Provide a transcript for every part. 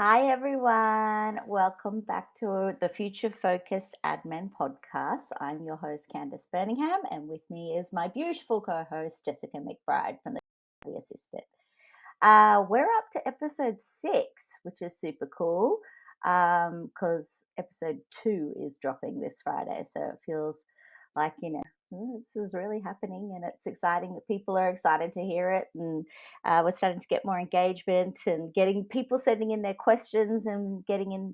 Hi, everyone. Welcome back to the Future Focused Admin Podcast. I'm your host, Candice Birmingham, and with me is my beautiful co host, Jessica McBride from The Assistant. We're up to episode 6, which is super cool because episode 2 is dropping this Friday. So it feels like, this is really happening and it's exciting that people are excited to hear it. And we're starting to get more engagement and getting people sending in their questions and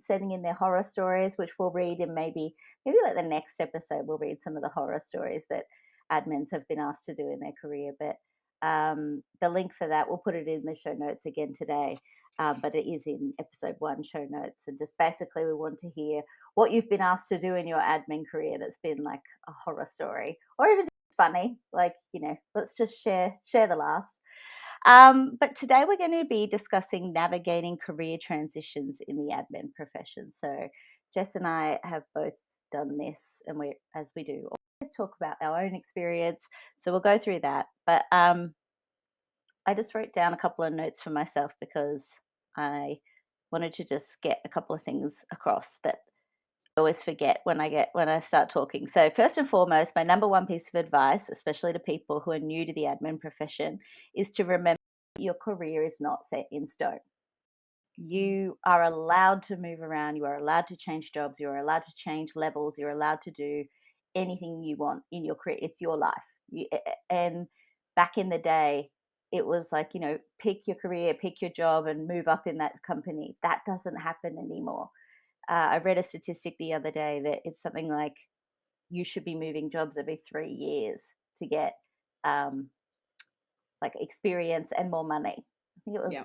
sending in their horror stories, which we'll read. And maybe like the next episode, we'll read some of the horror stories that admins have been asked to do in their career. But the link for that, we'll put it in the show notes again today. But it is in episode 1 show notes. And just basically, we want to hear what you've been asked to do in your admin career that's been like a horror story or even just funny. Like, let's just share the laughs. But today we're going to be discussing navigating career transitions in the admin profession. So Jess and I have both done this, and as we do, always talk about our own experience. So we'll go through that. But I just wrote down a couple of notes for myself because I wanted to just get a couple of things across that I always forget when I start talking. So first and foremost, my number one piece of advice, especially to people who are new to the admin profession, is to remember that your career is not set in stone. You are allowed to move around, you are allowed to change jobs, you are allowed to change levels, you're allowed to do anything you want in your career. It's your life. And back in the day, it was like, pick your career, pick your job, and move up in that company. That doesn't happen anymore. I read a statistic the other day that it's something like you should be moving jobs every 3 years to get um, like experience and more money. I think it was. Yeah.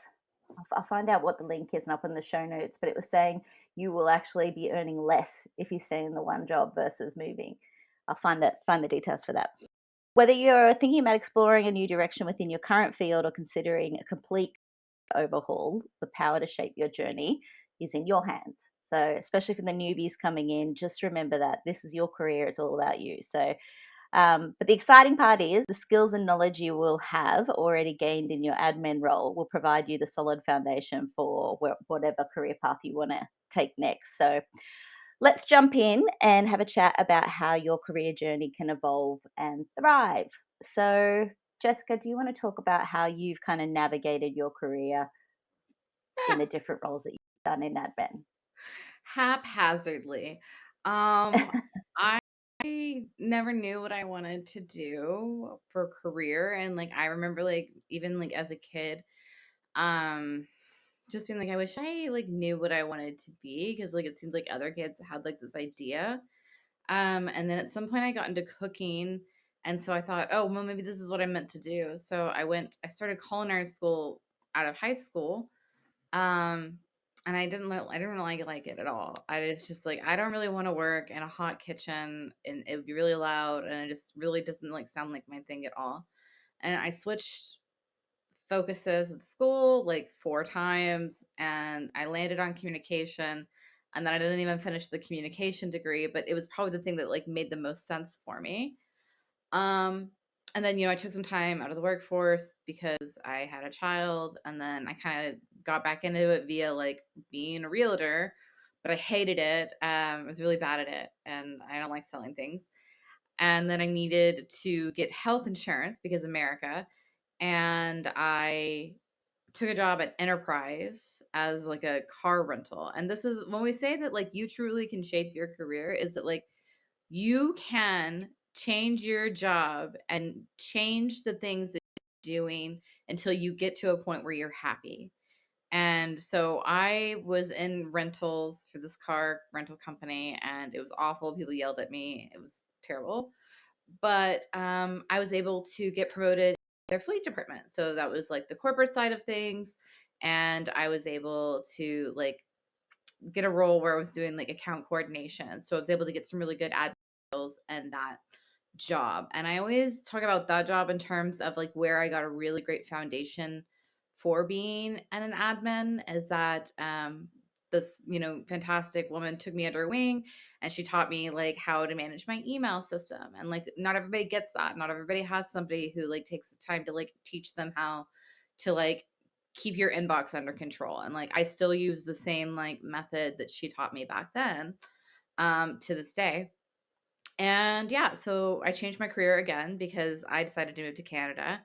I'll find out what the link is and up in the show notes. But it was saying you will actually be earning less if you stay in the one job versus moving. I'll find the details for that. Whether you're thinking about exploring a new direction within your current field or considering a complete overhaul, the power to shape your journey is in your hands. So, especially for the newbies coming in, just remember that this is your career, it's all about you. So, but the exciting part is the skills and knowledge you will have already gained in your admin role will provide you the solid foundation for whatever career path you want to take next. So, let's jump in and have a chat about how your career journey can evolve and thrive. So, Jessica, do you want to talk about how you've kind of navigated your career in the different roles that you've done in admin? Haphazardly. Um, I never knew what I wanted to do for career, and like I remember, like even like as a kid, um, just being like, I wish I like knew what I wanted to be because like it seemed like other kids had like this idea. And then at some point I got into cooking, and so I thought, oh well, maybe this is what I'm meant to do. So I started culinary school out of high school. Um, and I didn't really like it at all. I was just like, I don't really want to work in a hot kitchen and it would be really loud and it just really doesn't like sound like my thing at all. And I switched focuses at school like 4 times and I landed on communication and then I didn't even finish the communication degree, but it was probably the thing that like made the most sense for me. Um, and then, I took some time out of the workforce because I had a child, and then I kind of got back into it via like being a realtor, but I hated it. I was really bad at it, and I don't like selling things. And then I needed to get health insurance because America, and I took a job at Enterprise as like a car rental. And this is when we say that like you truly can shape your career, is that like you can change your job and change the things that you're doing until you get to a point where you're happy. And so I was in rentals for this car rental company and it was awful. People yelled at me. It was terrible. But I was able to get promoted in their fleet department. So that was like the corporate side of things. And I was able to like get a role where I was doing like account coordination. So I was able to get some really good ad skills and that job. And I always talk about that job in terms of like where I got a really great foundation for being an admin is that this, fantastic woman took me under her wing and she taught me like how to manage my email system. And like not everybody gets that. Not everybody has somebody who like takes the time to like teach them how to like keep your inbox under control. And like I still use the same like method that she taught me back then, to this day. And yeah, so I changed my career again because I decided to move to Canada.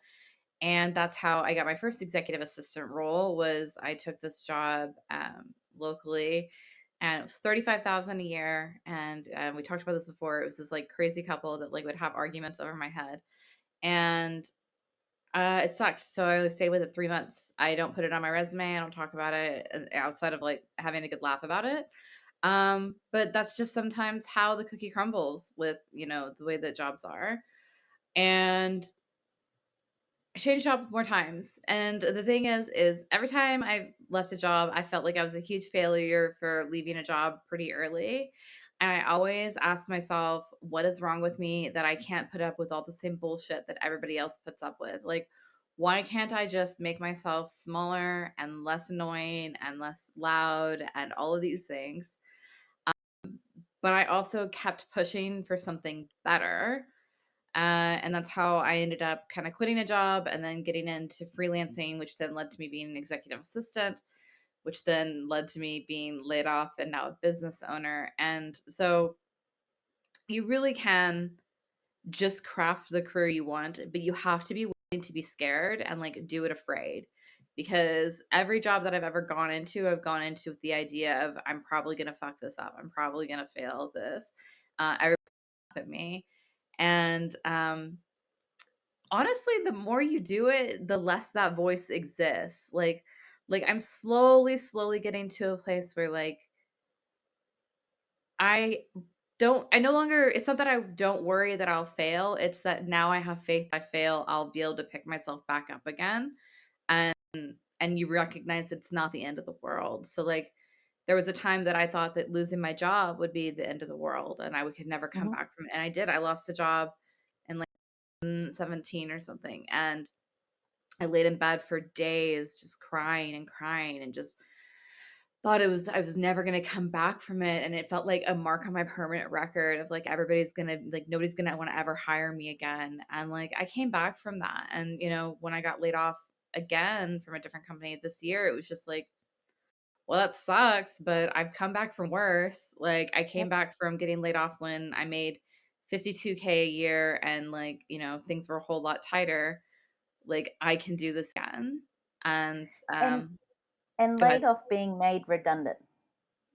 And that's how I got my first executive assistant role. Was I took this job locally, and it was 35,000 a year. And we talked about this before. It was this like crazy couple that like would have arguments over my head, and it sucked. So I only stayed with it 3 months. I don't put it on my resume. I don't talk about it outside of like having a good laugh about it. But that's just sometimes how the cookie crumbles with, the way that jobs are. And I changed jobs more times. And the thing is every time I left a job, I felt like I was a huge failure for leaving a job pretty early. And I always asked myself, what is wrong with me that I can't put up with all the same bullshit that everybody else puts up with? Like, why can't I just make myself smaller and less annoying and less loud and all of these things? But I also kept pushing for something better. And that's how I ended up kind of quitting a job and then getting into freelancing, which then led to me being an executive assistant, which then led to me being laid off and now a business owner. And so you really can just craft the career you want, but you have to be willing to be scared and like do it afraid. Because every job that I've ever gone into, I've gone into with the idea of I'm probably going to fuck this up. I'm probably going to fail this. Everybody laugh at me. And honestly, the more you do it, the less that voice exists. Like I'm slowly getting to a place where like I I no longer, it's not that I don't worry that I'll fail. It's that now I have faith I fail, I'll be able to pick myself back up again. And and you recognize it's not the end of the world. So like there was a time that I thought that losing my job would be the end of the world and could never come Mhm. back from it. And I did. I lost a job in like 17 or something. And I laid in bed for days just crying and just thought I was never gonna come back from it, and it felt like a mark on my permanent record of like everybody's gonna like nobody's gonna want to ever hire me again. And like I came back from that, and when I got laid off again from a different company this year, it was just like, well, that sucks, but I've come back from worse. Like I came Yep. back from getting laid off when I made 52K a year and like, things were a whole lot tighter. Like I can do this again. And And go laid ahead. off being made redundant.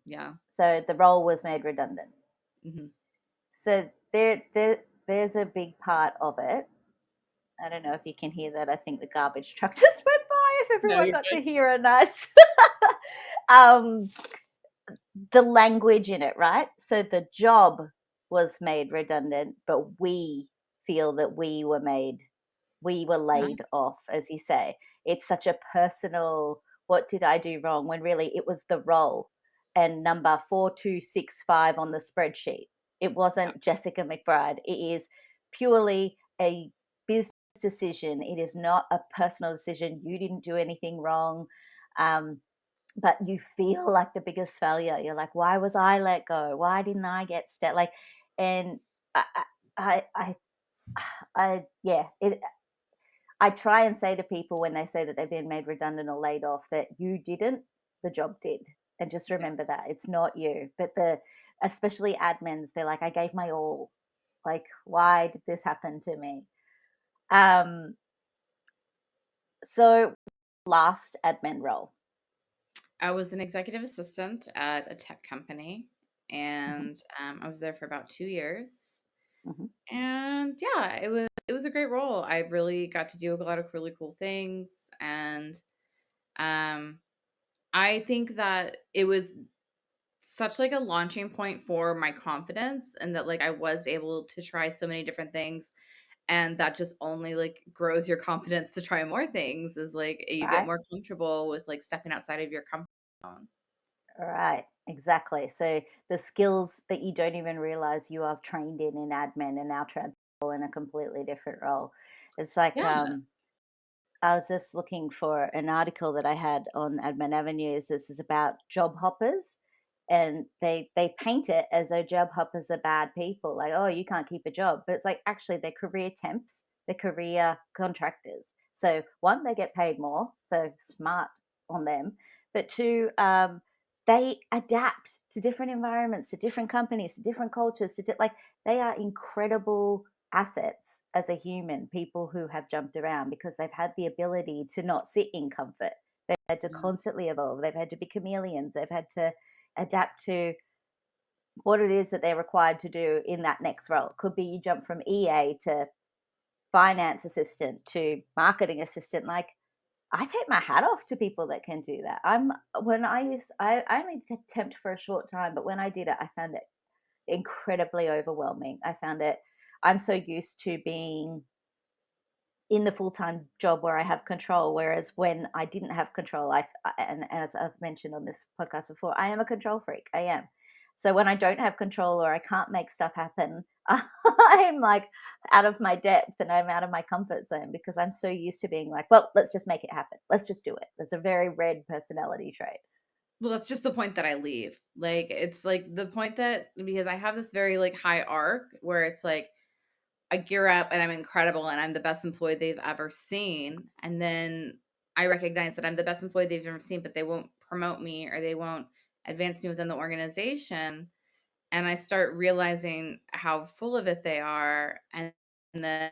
Yeah. So the role was made redundant. Hmm. So there's a big part of it. I don't know if you can hear that. I think the garbage truck just went by. If No, everyone you're got good. to hear a nice um, the language in it, right? So the job was made redundant, but we feel that we were Yeah. laid off, as you say. It's such a personal, what did I do wrong? When really it was the role and number 4265 on the spreadsheet. It Yeah. wasn't Jessica McBride. It is purely a business decision. It is not a personal decision. You didn't do anything wrong. Um, but you feel like the biggest failure. You're like, why was I let go? Why didn't I get like, and I, I, I, yeah, I try and say to people when they say that they've been made redundant or laid off that you didn't, the job did. And just Yeah. remember that it's not you. But especially admins, they're like, I gave my all. Like, why did this happen to me? Um, so last admin role. I was an executive assistant at a tech company, Hmm. and I was there for about 2 years. Hmm. And yeah, it was a great role. I really got to do a lot of really cool things, and um, I think that it was such like a launching point for my confidence, and that like I was able to try so many different things, and that just only like grows your confidence to try more things as like you get Right. more comfortable with like stepping outside of your comfort zone. Right, exactly. So the skills that you don't even realize you are trained in admin and now transferable in a completely different role. It's like Yeah. I was just looking for an article that I had on Admin Avenues. This is about job hoppers, and they paint it as though job hoppers are bad people, like, oh, you can't keep a job, but it's like actually they're career temps, they're career contractors. So one, they get paid more, so smart on them. But two, they adapt to different environments, to different companies, to different cultures, like they are incredible assets as a human, people who have jumped around because they've had the ability to not sit in comfort. They've had to Yeah. constantly evolve. They've had to be chameleons. They've had to adapt to what it is that they're required to do in that next role. It could be you jump from EA to finance assistant to marketing assistant. Like, I take my hat off to people that can do that. I only temped for a short time, but when I did it, I found it incredibly overwhelming. I'm so used to being in the full-time job where I have control, whereas when I didn't have control, and as I've mentioned on this podcast before, I am a control freak. I am. So when I don't have control or I can't make stuff happen, I'm like out of my depth and I'm out of my comfort zone because I'm so used to being like, well, let's just make it happen. Let's just do it. That's a very red personality trait. Well, that's just the point that I leave. Like, it's like the point that, because I have this very like high arc where it's like I gear up and I'm incredible and I'm the best employee they've ever seen. And then I recognize that I'm the best employee they've ever seen, but they won't promote me or they won't advance me within the organization. And I start realizing how full of it they are. And then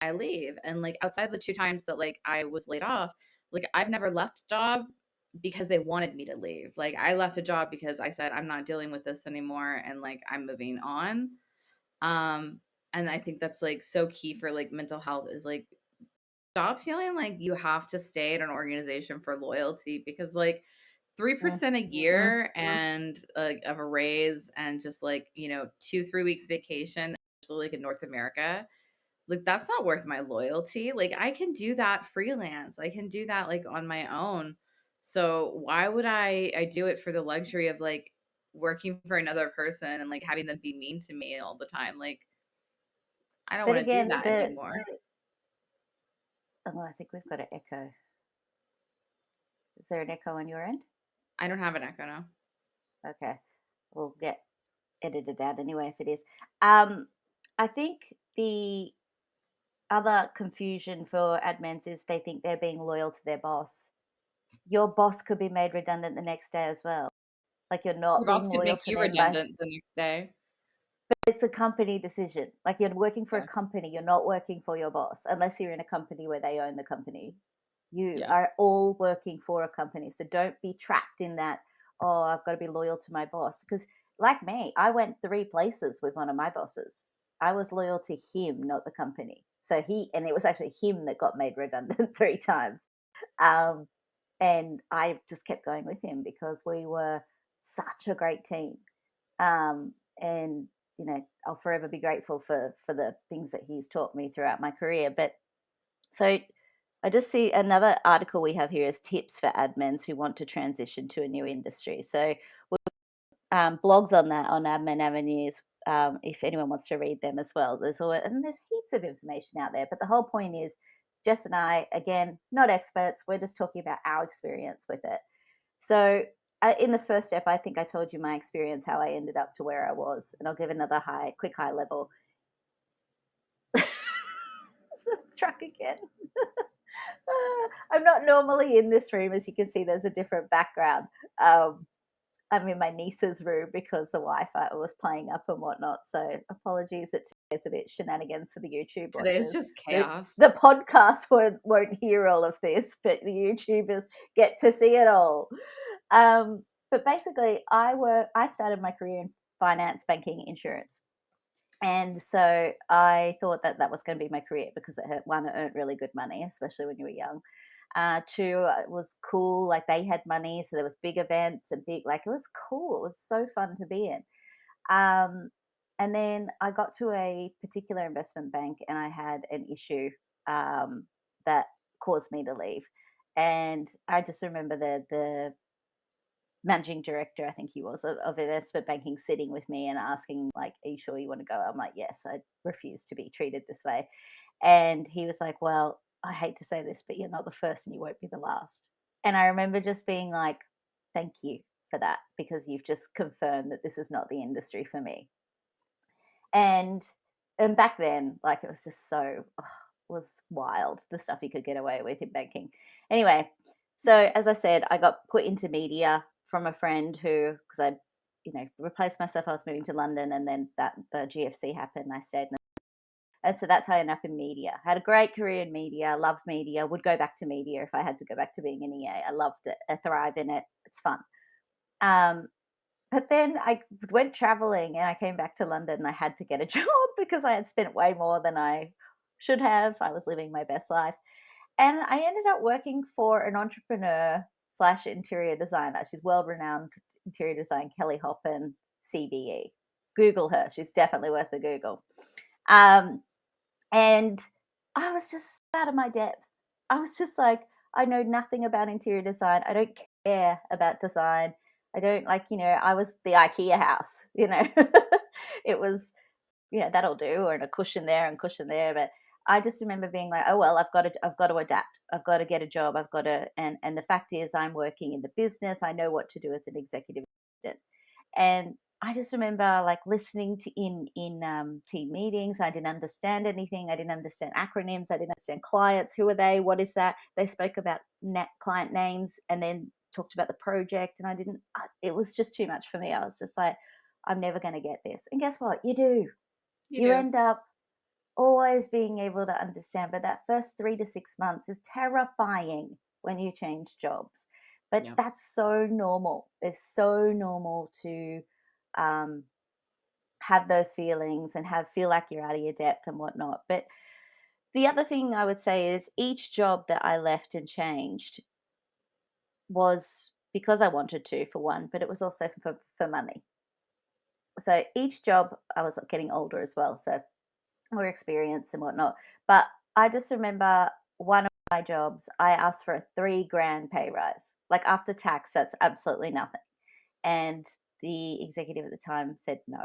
I leave. And like outside the two times that like I was laid off, like I've never left a job because they wanted me to leave. Like I left a job because I said I'm not dealing with this anymore and like I'm moving on. Um and I think that's like so key for like mental health is like stop feeling like you have to stay at an organization for loyalty because like 3% a Mm-hmm. year and of a raise and just like, 2-3 weeks vacation, especially like in North America, like that's not worth my loyalty. Like I can do that freelance. I can do that like on my own. So why would I do it for the luxury of like working for another person and like having them be mean to me all the time? Like I don't But want to do again, that anymore. oh, I think we've got an echo. Is there an echo on your end? I don't have an echo now. Okay, we'll get edited out anyway if it is. Um, I think the other confusion for admins is they think they're being loyal to their boss. Your boss could be made redundant the next day as well. Like you're Your not boss being could loyal make to you them by redundant the next day. it's a company decision. Like you're working for a Yeah. company, you're not working for your boss unless you're in a company where they own the company. You Yeah. are all working for a company. So don't be trapped in that, oh, I've got to be loyal to my boss. Because, like me, I went three places with one of my bosses. I was loyal to him, not the company. And it was actually him that got made redundant three times. Um, and I just kept going with him because we were such a great team. And I'll forever be grateful for the things that he's taught me throughout my career. But so I just see another article we have here is tips for admins who want to transition to a new industry. So blogs on that on Admin Avenues. If anyone wants to read them as well, there's heaps of information out there. But the whole point is, Jess and I, again, not experts. We're just talking about our experience with it. So in the first step, I think I told you my experience, how I ended up to where I was, and I'll give another quick high level. It's the truck again. I'm not normally in this room, as you can see. There's a different background. Um, I'm in my niece's room because the Wi-Fi was playing up and whatnot. So apologies that today's a bit shenanigans for the YouTube Today is watchers. just The, chaos. the podcast won't hear all of this, but the YouTubers get to see it all. But basically, I started my career in finance, banking, insurance. And so I thought that that was going to be my career because one, it earned really good money, especially when you were young. Two, it was cool. Like they had money, so there was big events and like it was cool. It was so fun to be in. Um, and then I got to a particular investment bank, and I had an issue that caused me to leave. And I just remember the managing director, I think he was, of investment banking, sitting with me and asking, like, "Are you sure you want to go?" I'm like, "Yes, I refuse to be treated this way." And he was like, "Well, I hate to say this, but you're not the first and you won't be the last." And I remember just being like, "Thank you for that, because you've just confirmed that this is not the industry for me." And back then, like, it was just so. Ugh. was wild, the stuff you could get away with in banking. Anyway, so as I said, I got put into media from a friend who, because I, replaced myself. I was moving to London, and then the GFC happened. I stayed, and so that's how I ended up in media. Had a great career in media. Loved media. Would go back to media if I had to go back to being an EA. I loved it. I thrive in it. It's fun. Um, but then I went traveling, and I came back to London, and I had to get a job because I had spent way more than I should have. I was living my best life. And I ended up working for an entrepreneur slash interior designer. She's world renowned interior design, Kelly Hoppen, CBE. Google her. She's definitely worth a Google. And I was just out of my depth. I was just like, I know nothing about interior design. I don't care about design. I don't I was the IKEA house, it was, that'll do, or a cushion there and cushion there. But I just remember being like, oh well, I've got to adapt. I've got to get a job. I've got to, and the fact is, I'm working in the business. I know what to do as an executive assistant. And I just remember like listening to in team meetings. I didn't understand anything. I didn't understand acronyms. I didn't understand clients. Who are they? What is that? They spoke about client names and then talked about the project, and I didn't. It was just too much for me. I was just like, I'm never going to get this. And guess what? You do. You You do. end up always being able to understand, but that first 3 to 6 months is terrifying when you change jobs. But Yeah. that's so normal. It's so normal to um, have those feelings and feel like you're out of your depth and whatnot. But the other thing I would say is each job that I left and changed was because I wanted to, for one, but it was also for money. So each job, I was getting older as well, so more experience and whatnot. But I just remember one of my jobs, I asked for a 3 grand pay rise. Like after tax, that's absolutely nothing. And the executive at the time said no.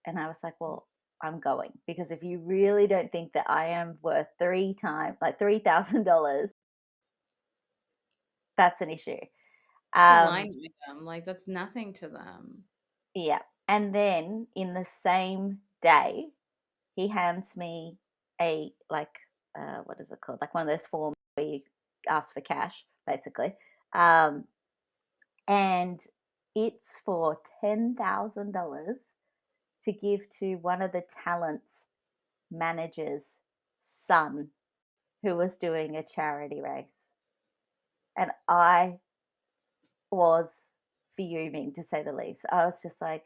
And I was like, well, I'm going, because if you really don't think that I am worth 3 times, like $3,000, that's an issue. Um, Align with them. Like that's nothing to them. yeah. And then in the same day, he hands me a what is it called? Like one of those forms where you ask for cash, basically. Um, and it's for $10,000 to give to one of the talent's manager's son who was doing a charity race. And I was fuming, to say the least. I was just like,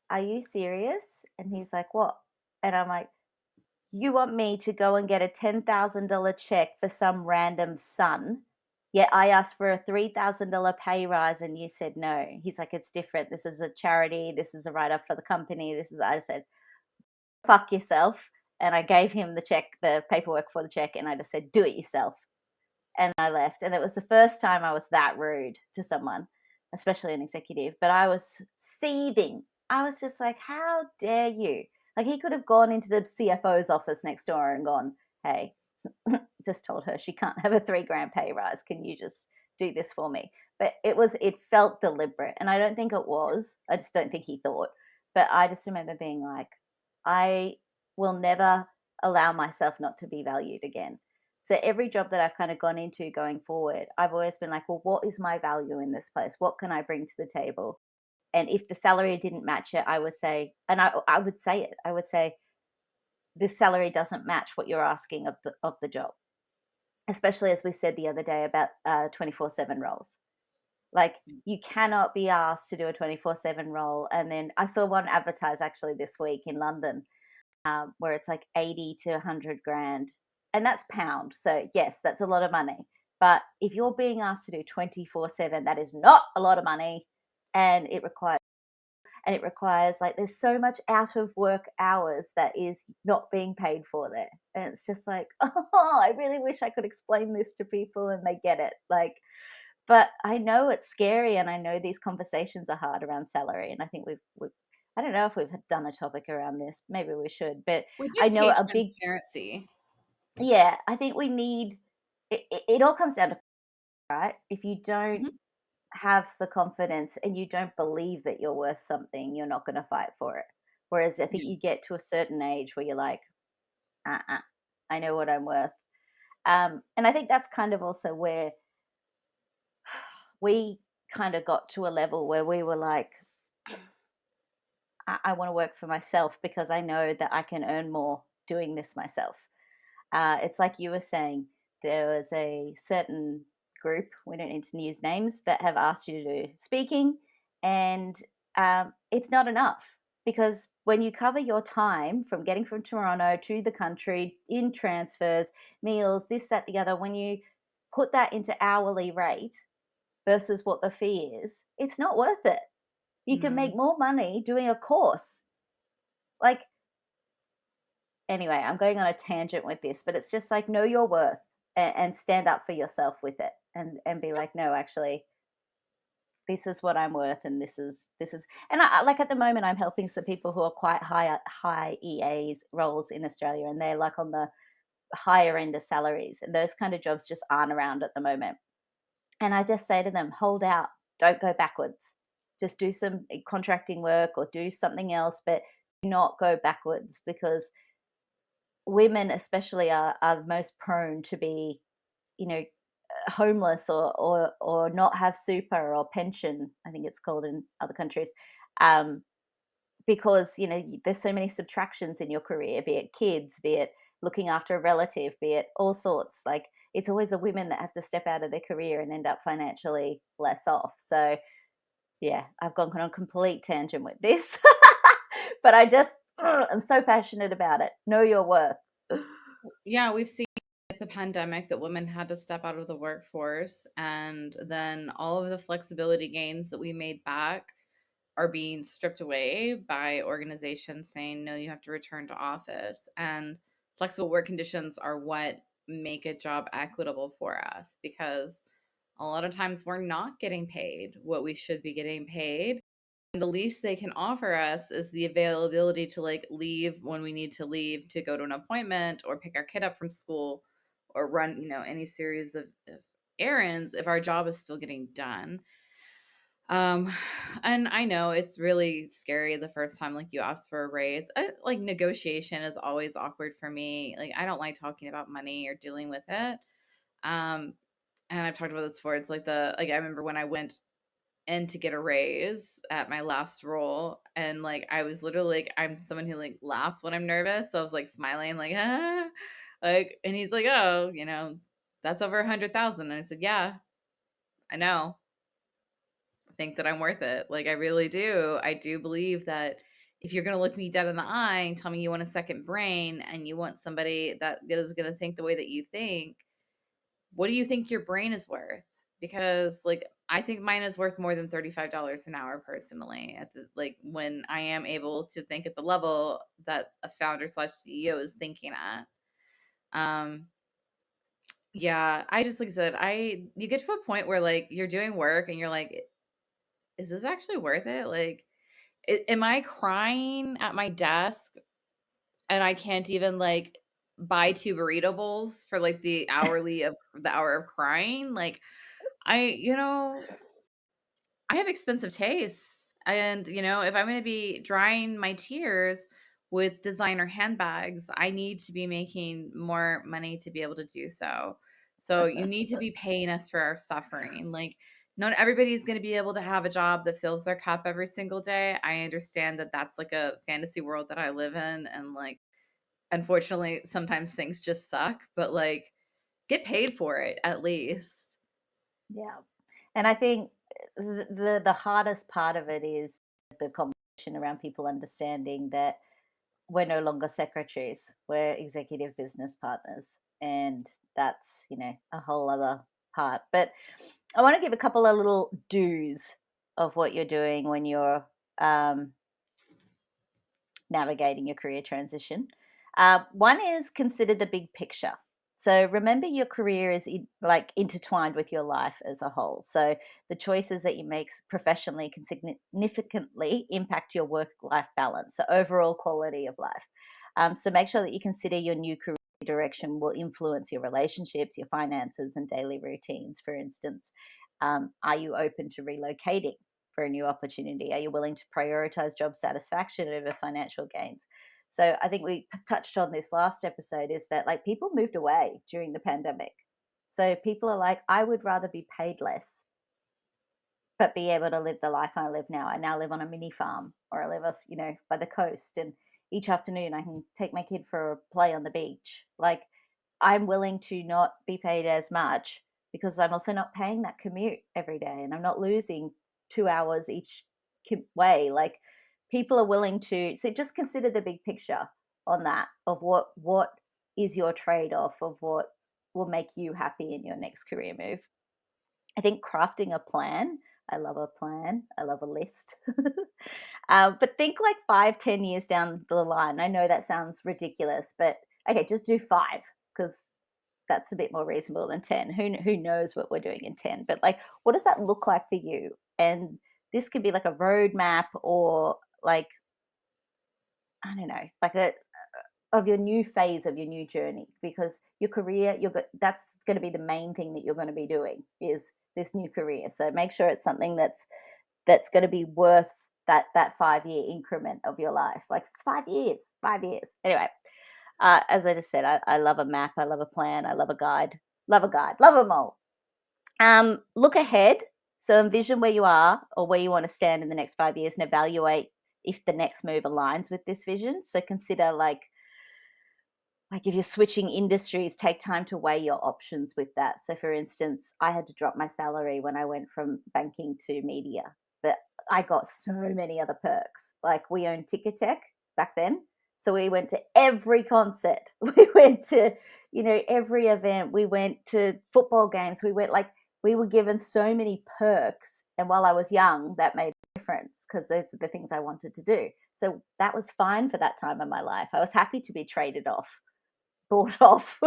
are you serious? And he's like, what? And I'm like, you want me to go and get a $10,000 check for some random son, yet I asked for a $3,000 pay rise and you said no. He's like, it's different. This is a charity. This is a write up for the company. I said, fuck yourself. And I gave him the check, the paperwork for the check, and I just said, do it yourself. And I left. And it was the first time I was that rude to someone, especially an executive. But I was seething. I was just like, how dare you? Like, he could have gone into the CFO's office next door and gone, hey, just told her she can't have a 3 grand pay rise. Can you just do this for me? But it felt deliberate. And I don't think it was. I just don't think he thought. But I just remember being like, I will never allow myself not to be valued again. So every job that I've kind of gone into going forward, I've always been like, well, what is my value in this place? What can I bring to the table? And if the salary didn't match it, I would say, and I would say it, I would say, this salary doesn't match what you're asking of the job. Especially as we said the other day about 24/7 roles. Like, you cannot be asked to do a 24/7 role. And then I saw one advertised actually this week in London, where it's like 80 to 100 grand. And that's pound. So, yes, that's a lot of money. But if you're being asked to do 24/7, that is not a lot of money. And it requires like there's so much out of work hours that is not being paid for there. And it's just like, oh, I really wish I could explain this to people and they get it. Like, but I know it's scary, and I know these conversations are hard around salary. And I think we've I don't know if we've done a topic around this. Maybe we should, but We I did know pay a big, transparency. yeah, I think we need it all comes down to, right? If you don't Mhm. have the confidence and you don't believe that you're worth something, you're not going to fight for it. Whereas I think Yeah. you get to a certain age where you're like, uh-uh. I know what I'm worth. And I think that's kind of also where we kind of got to a level where we were like, I want to work for myself because I know that I can earn more doing this myself. It's like you were saying, there was a certain group, we don't need to use names, that have asked you to do speaking, and it's not enough because when you cover your time from getting from Toronto to the country in transfers, meals, this, that, the other, when you put that into hourly rate versus what the fee is, it's not worth it. You can Mm-hmm. make more money doing a course. Like, anyway, I'm going on a tangent with this, but it's just like know your worth and stand up for yourself with it and be like, no, actually, this is what I'm worth, and this is, and like at the moment, I'm helping some people who are quite high EAs roles in Australia, and they're like on the higher end of salaries, and those kind of jobs just aren't around at the moment. And I just say to them, hold out, don't go backwards. Just do some contracting work or do something else, but do not go backwards because women especially are most prone to be, you know, homeless or not have super or pension, I think it's called in other countries, um, because there's so many subtractions in your career, be it kids, be it looking after a relative, be it all sorts. Like it's always the women that have to step out of their career and end up financially less off. So yeah, I've gone on a complete tangent with this, but I'm so passionate about it. Know your worth. Yeah, we've seen with the pandemic that women had to step out of the workforce, and then all of the flexibility gains that we made back are being stripped away by organizations saying, no, you have to return to office. And flexible work conditions are what make a job equitable for us because a lot of times we're not getting paid what we should be getting paid. And the least they can offer us is the availability to like leave when we need to leave to go to an appointment or pick our kid up from school or run, any series of errands if our job is still getting done. Um, and I know it's really scary the first time like you ask for a raise. Like negotiation is always awkward for me. Like I don't like talking about money or dealing with it. Um, and I've talked about this before. It's like I remember when I went in to get a raise at my last role, and like I was literally like I'm someone who like laughs when I'm nervous, so I was like smiling like ah, like, and he's like, oh, that's over 100,000, and I said, yeah, I know. Think that I'm worth it. Like I really do. I do believe that if you're going to look me dead in the eye and tell me you want a second brain and you want somebody that is going to think the way that you think, what do you think your brain is worth? Because like I think mine is worth more than $35 an hour personally at the like when I am able to think at the level that a founder slash CEO is thinking at. Um yeah, I just like I said, you get to a point where like you're doing work and you're like, is this actually worth it? Like am I crying at my desk and I can't even like buy two burrito bowls for like the hour of crying? Like I have expensive tastes. And if I'm going to be drying my tears with designer handbags, I need to be making more money to be able to do so. So you need to be paying us for our suffering. Like not everybody's going to be able to have a job that fills their cup every single day. I understand that that's like a fantasy world that I live in, and like unfortunately sometimes things just suck, but like get paid for it at least. Yeah. And I think the hardest part of it is the conversation around people understanding that we're no longer secretaries, we're executive business partners. And that's, a whole other part. But I want to give a couple of little do's of what you're doing when you're um, navigating your career transition. One is consider the big picture. So remember, your career is like intertwined with your life as a whole. So the choices that you make professionally can significantly impact your work-life balance, so overall quality of life. So make sure that you consider your new career direction will influence your relationships, your finances, and daily routines. For instance, are you open to relocating for a new opportunity? Are you willing to prioritize job satisfaction over financial gains? So I think we touched on this last episode, is that like people moved away during the pandemic. So people are like, I would rather be paid less, but be able to live the life I live now. I now live on a mini farm, or I live off, by the coast. And each afternoon I can take my kid for a play on the beach. Like, I'm willing to not be paid as much because I'm also not paying that commute every day, and I'm not losing 2 hours each way. Like, people are willing to, so just consider the big picture on that, of what is your trade-off of what will make you happy in your next career move. I think crafting a plan. I love a plan. I love a list. But think like 5, 10 years down the line. I know that sounds ridiculous, but okay, just do 5, because that's a bit more reasonable than 10. Who knows what we're doing in 10? But like, what does that look like for you? And this could be like a roadmap, or like, I don't know, like a of your new phase of your new journey, because your career, that's going to be the main thing that you're going to be doing, is this new career. So make sure it's something that's going to be worth that 5 year increment of your life. Like, it's 5 years, 5 years. Anyway, as I just said, I love a map, I love a plan, I love a guide, love them all. Look ahead. So envision where you are, or where you want to stand in the next 5 years, and evaluate if the next move aligns with this vision. So consider like if you're switching industries, take time to weigh your options with that. So for instance, I had to drop my salary when I went from banking to media, but I got so many other perks. Like, we owned Ticketek back then. So we went to every concert. We went to, every event. We went to football games. We were given so many perks. And while I was young, that made a difference, because those are the things I wanted to do. So that was fine for that time of my life. I was happy to be traded off, bought off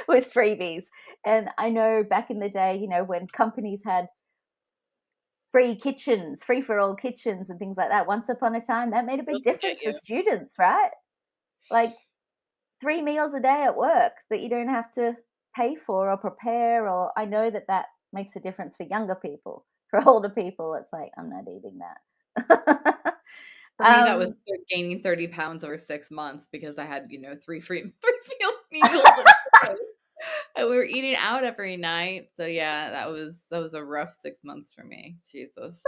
with freebies. And I know back in the day, when companies had free kitchens, free for all kitchens and things like that, once upon a time, that made a big They'll forget difference for you. students, right? Like, 3 meals a day at work that you don't have to pay for or prepare. Or I know that makes a difference for younger people. For older people, it's like, I'm not eating that. For me, that was um, gaining 30 pounds over 6 months because I had, three field meals a day. And we were eating out every night. So yeah, that was a rough 6 months for me. Jesus.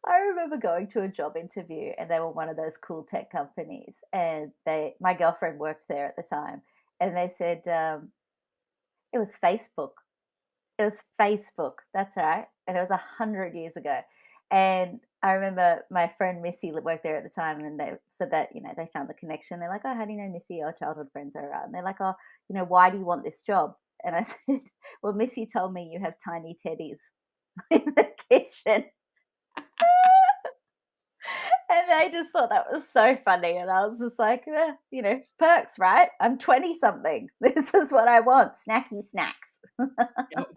I remember going to a job interview, and they were one of those cool tech companies, and my girlfriend worked there at the time, and they said, it was Facebook. It was Facebook. That's right. And it was 100 years ago. And I remember my friend Missy worked there at the time, and they said that, they found the connection. They're like, oh, how do you know Missy? Our childhood friends are around. And they're like, oh, why do you want this job? And I said, well, Missy told me you have tiny teddies in the kitchen. And I just thought that was so funny. And I was just like, perks, right? I'm 20 something. This is what I want, snacky snacks. Yep.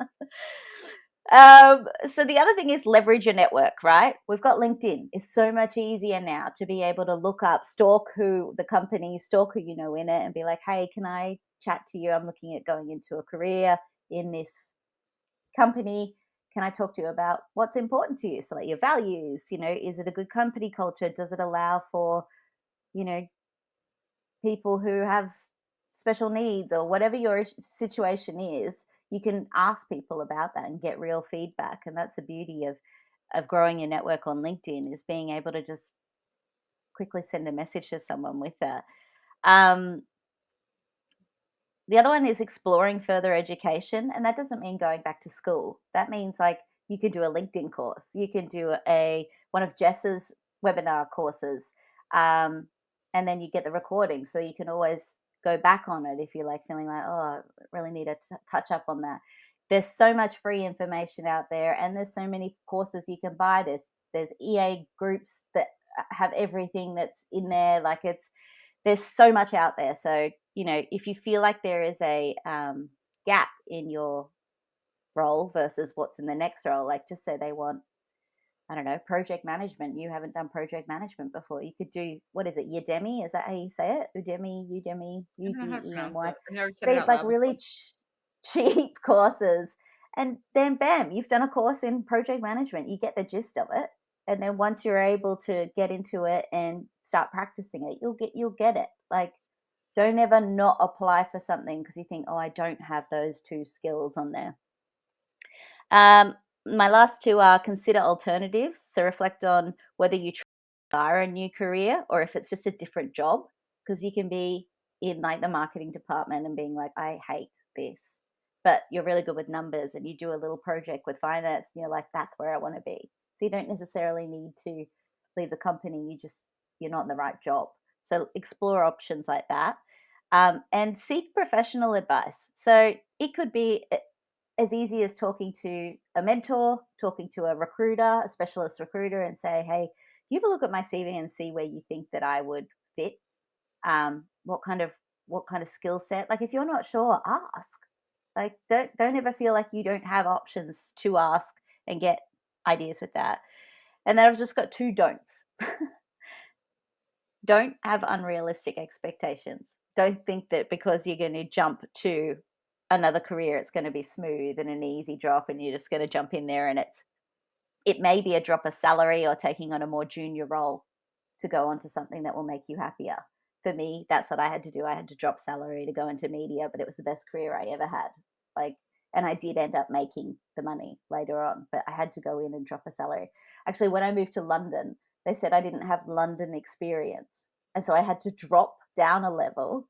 So the other thing is leverage your network, right? We've got LinkedIn. It's so much easier now to be able to look up, stalk who the company, stalk who you know in it, and be like, hey, can I chat to you? I'm looking at going into a career in this company. Can I talk to you about what's important to you? So, like, your values, is it a good company culture? Does it allow for, you know, people who have special needs, or whatever your situation is? You can ask people about that and get real feedback. And that's the beauty of growing your network on LinkedIn, is being able to just quickly send a message to someone with that. Um, the other one is exploring further education, and that doesn't mean going back to school. That means, like, you could do a LinkedIn course, you can do one of Jess's webinar courses, um, and then you get the recording, so you can always go back on it if you're like feeling like, oh, I really need to touch up on that. There's so much free information out there, and there's so many courses you can buy. There's EA groups that have everything that's in there. Like, there's so much out there. So, if you feel like there is a gap in your role versus what's in the next role, like, just say they want, I don't know, project management. You haven't done project management before. You could do, what is it, Udemy? Is that how you say it? Udemy, I don't know how to pronounce Udemy. it. I've never said it They out like loud before. really cheap courses. And then bam, you've done a course in project management. You get the gist of it. And then once you're able to get into it and start practicing it, you'll get it. Like, don't ever not apply for something because you think, oh, I don't have those two skills on there. My last two are consider alternatives. So reflect on whether you try a new career or if it's just a different job, because you can be in like the marketing department and being like, I hate this, but you're really good with numbers and you do a little project with finance and you're like, that's where I want to be. So you don't necessarily need to leave the company. You're not in the right job. So explore options like that. And seek professional advice. So it could be as easy as talking to a mentor, talking to a recruiter, a specialist recruiter, and say, hey, you have a look at my CV and see where you think that I would fit. What kind of skill set? Like if you're not sure, ask. Like don't ever feel like you don't have options to ask and get ideas with that. And then I've just got two don'ts. Don't have unrealistic expectations. Don't think that because you're going to jump to another career, it's going to be smooth and an easy drop, and you're just going to jump in there and it may be a drop of salary or taking on a more junior role to go on to something that will make you happier. For me, that's what I had to do. I had to drop salary to go into media, but it was the best career I ever had. Like, and I did end up making the money later on, but I had to go in and drop a salary. Actually, when I moved to London, they said I didn't have London experience. And so I had to drop down a level,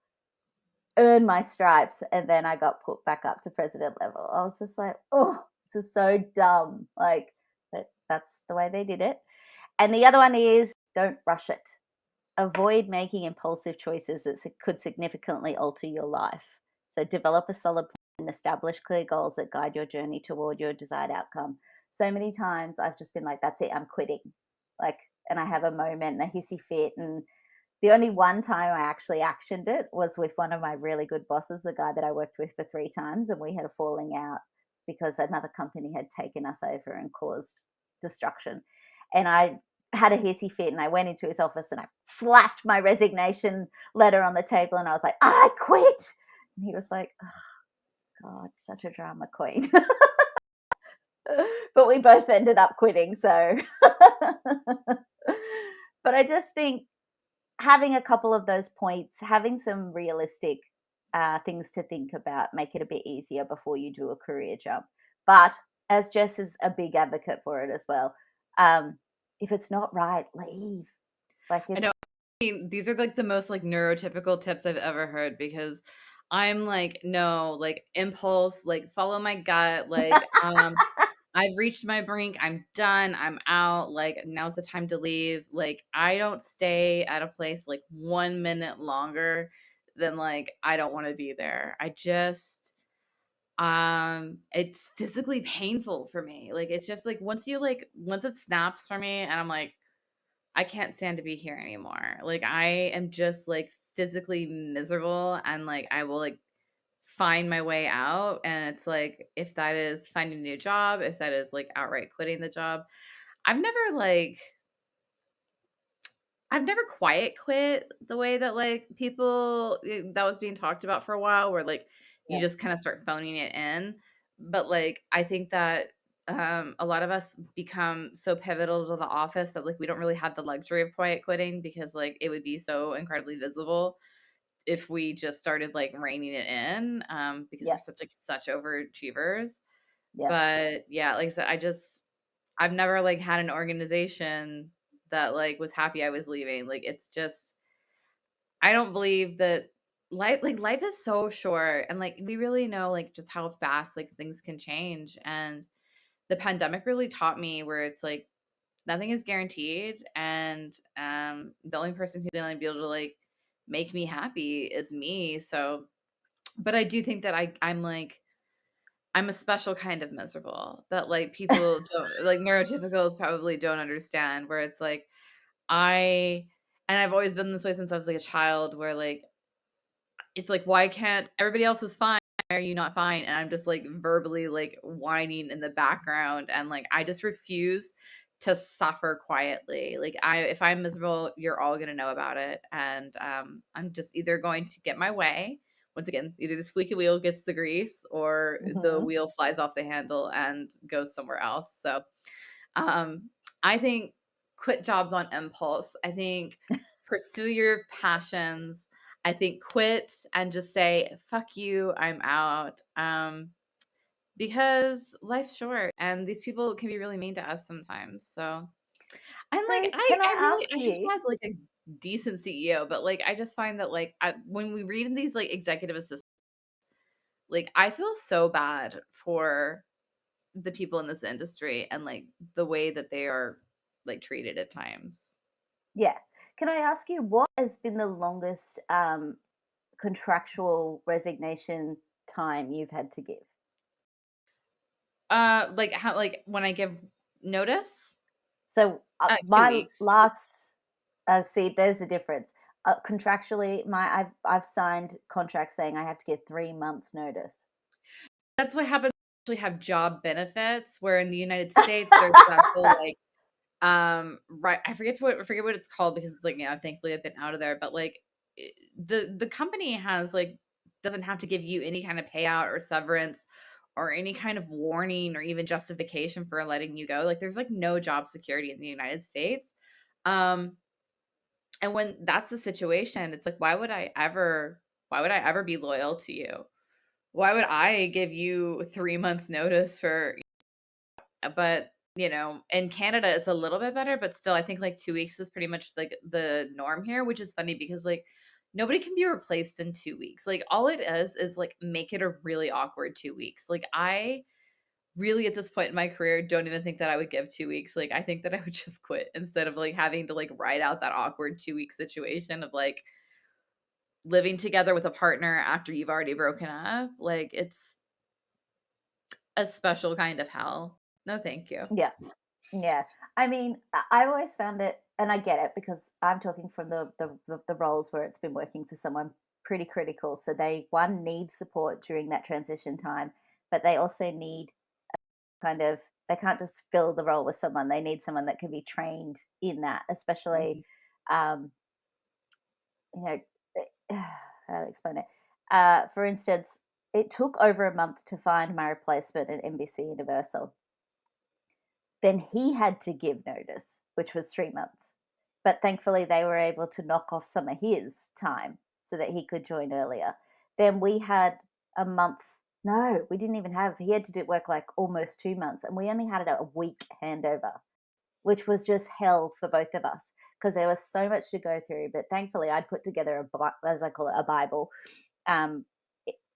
earn my stripes, and then I got put back up to president level. I was just like, oh, this is so dumb. Like, but that's the way they did it. And the other one is don't rush it. Avoid making impulsive choices that could significantly alter your life. So develop a solid plan and establish clear goals that guide your journey toward your desired outcome. So many times I've just been like, that's it, I'm quitting. Like, and I have a moment, a hissy fit. And the only one time I actually actioned it was with one of my really good bosses, the guy that I worked with for 3 times, and we had a falling out because another company had taken us over and caused destruction. And I had a hissy fit and I went into his office and I slapped my resignation letter on the table and I was like, I quit. And he was like, oh, God, such a drama queen. But we both ended up quitting. So, but I just think having a couple of those points, having some realistic things to think about, make it a bit easier before you do a career jump. But as Jess is a big advocate for it as well, if it's not right, leave. Like I it's know. I mean, these are like the most like neurotypical tips I've ever heard because I'm like, no, like impulse, like follow my gut, like I've reached my brink, I'm done, I'm out, like now's the time to leave. Like I don't stay at a place like 1 minute longer than like I don't want to be there. I just it's physically painful for me. Like it's just like once it snaps for me and I'm like I can't stand to be here anymore. Like I am just like physically miserable and like I will like find my way out and it's like if that is finding a new job, if that is like outright quitting the job. I've never like I've never quiet quit the way that like people that was being talked about for a while where like you yeah, just kind of start phoning it in. But like I think that a lot of us become so pivotal to the office that like we don't really have the luxury of quiet quitting because like it would be so incredibly visible if we just started like reining it in because we're yeah, such overachievers. yeah. But yeah, like I said, I've never like had an organization that like was happy I was leaving. Like it's just I don't believe that life is so short and like we really know like just how fast like things can change and the pandemic really taught me where it's like nothing is guaranteed and the only person who's going to be able to like make me happy is me. So but I do think that I'm like I'm a special kind of miserable that like people don't like neurotypicals probably don't understand where it's like I and I've always been this way since I was like a child where like it's like why can't everybody else is fine, why are you not fine, and I'm just like verbally like whining in the background and like I just refuse to suffer quietly. Like I if I'm miserable you're all going to know about it and I'm just either going to get my way. Once again, either the squeaky wheel gets the grease or the Hmm. wheel flies off the handle and goes somewhere else. So um, I think quit jobs on impulse. I think pursue your passions. I think quit and just say, fuck you, I'm out. Because life's short and these people can be really mean to us sometimes. So I'm like, So can I ask I have you? had like a decent CEO, but like I just find that like when we read these like executive assistants, like I feel so bad for the people in this industry and like the way that they are like treated at times. Yeah. Can I ask you what has been the longest contractual resignation time you've had to give? Like how like when I give notice, So two my weeks. last see, there's a difference. Contractually, I've signed contracts saying I have to give 3 months notice. That's what happens. When you actually have job benefits, where in the United States there's that whole like right, I forget what it's called because it's like, thankfully I've been out of there, but like the company has like doesn't have to give you any kind of payout or severance or any kind of warning or even justification for letting you go. Like there's like no job security in the United States. Um and when that's the situation, it's like why would I ever be loyal to you? Why would I give you 3 months notice for but in Canada it's a little bit better, but still I think like 2 weeks is pretty much like the norm here, which is funny because like nobody can be replaced in 2 weeks. Like all it is like make it a really awkward 2 weeks. Like I really at this point in my career don't even think that I would give 2 weeks. Like I think that I would just quit instead of like having to like ride out that awkward 2 week situation of like living together with a partner after you've already broken up. Like it's a special kind of hell. No, thank you. Yeah. Yeah, I mean, I always found it, and I get it because I'm talking from the roles where it's been working for someone pretty critical. So they one need support during that transition time, but they also need kind of they can't just fill the role with someone. They need someone that can be trained in that, especially Mhm. um, you know how to explain it. For instance, it took over a month to find my replacement at NBC Universal. Then he had to give notice, which was 3 months. But thankfully, they were able to knock off some of his time so that he could join earlier. Then we had a month. No, we didn't even have. He had to do work like almost 2 months, and we only had a week handover, which was just hell for both of us because there was so much to go through. But thankfully, I'd put together as I call it, a Bible um,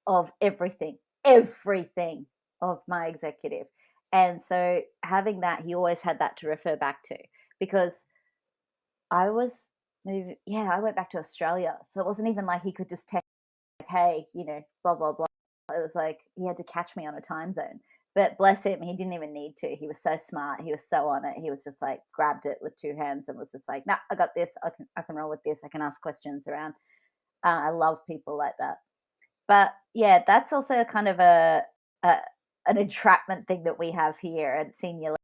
of everything of my executive. And so having that, he always had that to refer back to because I was moving, yeah, I went back to Australia. So it wasn't even like he could just text, like, hey, blah, blah, blah. It was like he had to catch me on a time zone. But bless him, he didn't even need to. He was so smart. He was so on it. He was just like grabbed it with two hands and was just like, "Nah, I got this. I can roll with this. I can ask questions around." I love people like that. But yeah, that's also kind of a an entrapment thing that we have here at senior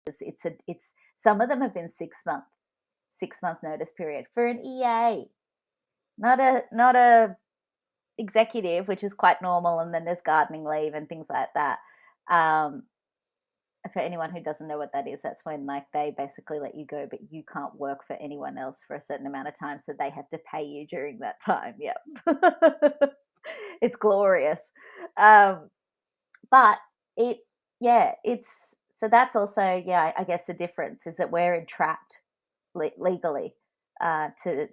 levels. It's some of them have been 6-month notice period for an EA, not a executive, which is quite normal. And then there's gardening leave and things like that. Um, for anyone who doesn't know what that is, that's when like they basically let you go, but you can't work for anyone else for a certain amount of time, so they have to pay you during that time. Yep. It's glorious. Um, but it yeah, it's so that's also, yeah, I guess the difference is that we're entrapped legally to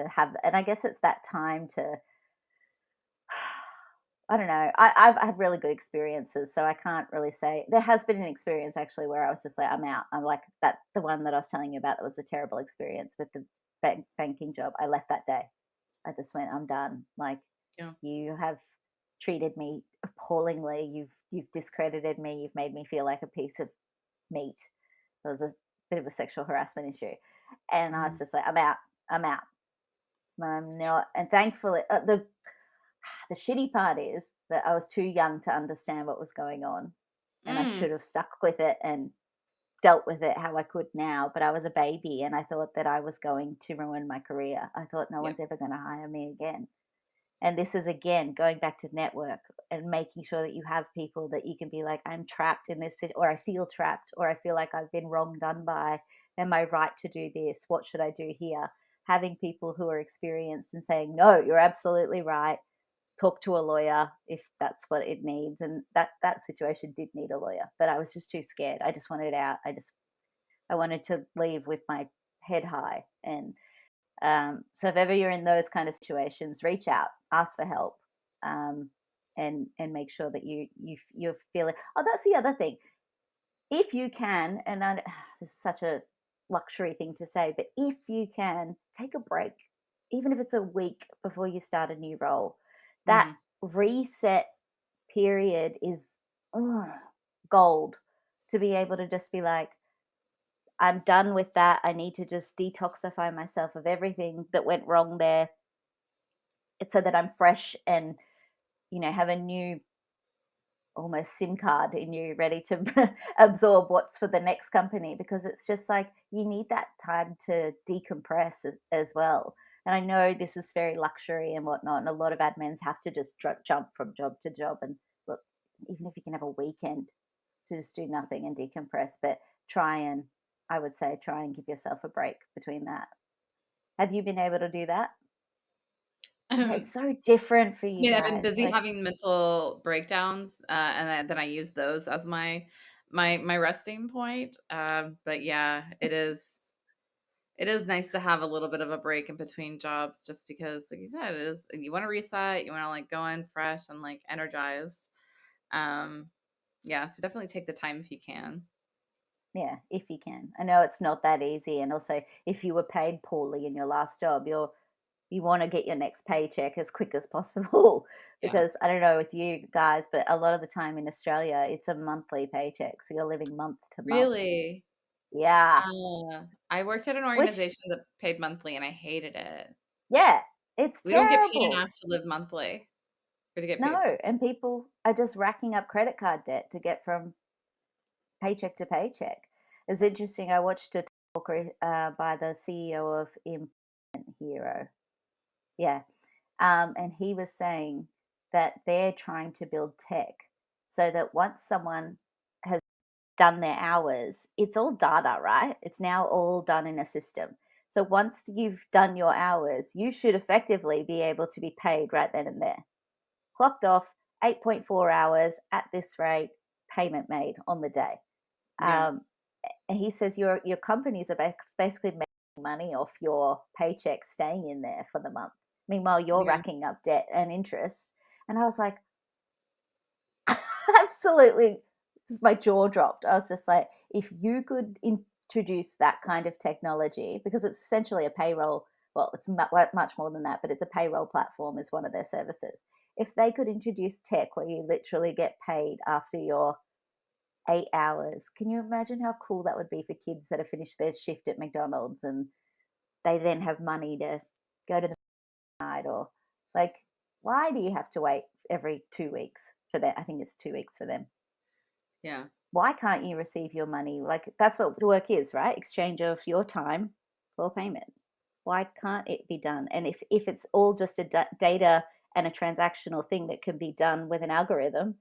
have, and I guess it's that time to I don't know. I've had really good experiences, so I can't really say. There has been an experience actually where I was just like, I'm out. I'm like that. The one that I was telling you about that was a terrible experience with the banking job. I left that day. I just went, I'm done. Like, Yeah. you have treated me appallingly. You've discredited me. You've made me feel like a piece of meat. There was a bit of a sexual harassment issue, and I was Mhm. just like, I'm out. I'm out. I'm not. And thankfully, the shitty part is that I was too young to understand what was going on, and I Mm, should have stuck with it and dealt with it how I could now. But I was a baby, and I thought that I was going to ruin my career. I thought no yep. one's ever going to hire me again. And this is again going back to network and making sure that you have people that you can be like, I'm trapped in this, or I feel trapped, or I feel like I've been wrong done by. Am I right to do this? What should I do here? having people who are experienced and saying, no, you're absolutely right. Talk to a lawyer if that's what it needs. And that situation did need a lawyer, but I was just too scared. I just wanted out. I wanted to leave with my head high. And so if ever you're in those kind of situations, reach out, ask for help, um, and make sure that you're feeling. Oh, that's the other thing. If you can, and this is such a luxury thing to say, but if you can take a break, even if it's a week before you start a new role, that Mhm. reset period is gold. To be able to just be like, I'm done with that. I need to just detoxify myself of everything that went wrong there. It's so that I'm fresh and, have a new almost SIM card in you ready to absorb what's for the next company, because it's just like you need that time to decompress as well. And I know this is very luxury and whatnot, and a lot of admins have to just jump from job to job. And look, even if you can have a weekend to just do nothing and decompress, but I would say, try and give yourself a break between that. Have you been able to do that? Um, It's so different for you mean, I've been guys. busy Like, having mental breakdowns, and then I use those as my resting point. But yeah, it is nice to have a little bit of a break in between jobs, just because, like you said, it is you want to reset, you want to like go in fresh and like energized. Um, yeah, so definitely take the time if you can. yeah, if you can. I know it's not that easy. And also, if you were paid poorly in your last job, you want to get your next paycheck as quick as possible. Yeah. Because I don't know with you guys, but a lot of the time in Australia, it's a monthly paycheck. So you're living month to month. Really? Yeah. I worked at an Which, organization that paid monthly and I hated it. yeah, it's We don't get paid terrible. enough to live monthly or to get paid. No. And people are just racking up credit card debt to get from paycheck to paycheck. It's interesting. I watched a talk by the CEO of Implement Hero. Yeah. And he was saying that they're trying to build tech so that once someone has done their hours, it's all data, right? It's now all done in a system. So once you've done your hours, you should effectively be able to be paid right then and there. Clocked off, 8.4 hours at this rate, payment made on the day. Yeah. Um, and he says your companies are basically making money off your paycheck staying in there for the month. Meanwhile, you're Yeah. racking up debt and interest. And I was like, absolutely, just my jaw dropped. I was just like, if you could introduce that kind of technology, because it's essentially a payroll, well, it's much more than that, but it's a payroll platform is one of their services. If they could introduce tech where you literally get paid after your 8 hours. Can you imagine how cool that would be for kids that have finished their shift at McDonald's and they then have money to go to the night, or like, why do you have to wait every 2 weeks for that? I think it's 2 weeks for them. Yeah. Why can't you receive your money? Like, that's what work is, right? Exchange of your time for payment. Why can't it be done? And if it's all just a data and a transactional thing that can be done with an algorithm,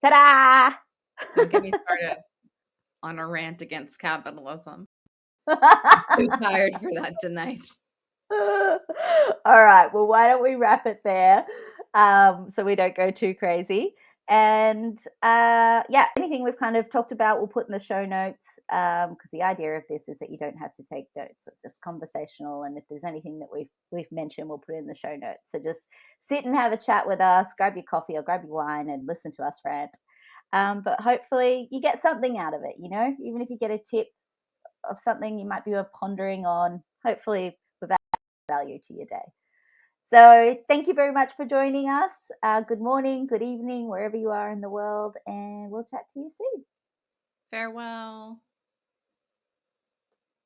ta-da! Don't get me started on a rant against capitalism. Too tired for that tonight. All right. Well, why don't we wrap it there, so we don't go too crazy? And yeah, anything we've kind of talked about, we'll put in the show notes, because the idea of this is that you don't have to take notes. It's just conversational. And if there's anything that we've mentioned, we'll put it in the show notes. So just sit and have a chat with us, grab your coffee or grab your wine and listen to us rant. But hopefully you get something out of it, even if you get a tip of something you might be pondering on, hopefully we've value to your day. So, thank you very much for joining us. Good morning, good evening, wherever you are in the world, and we'll chat to you soon. Farewell.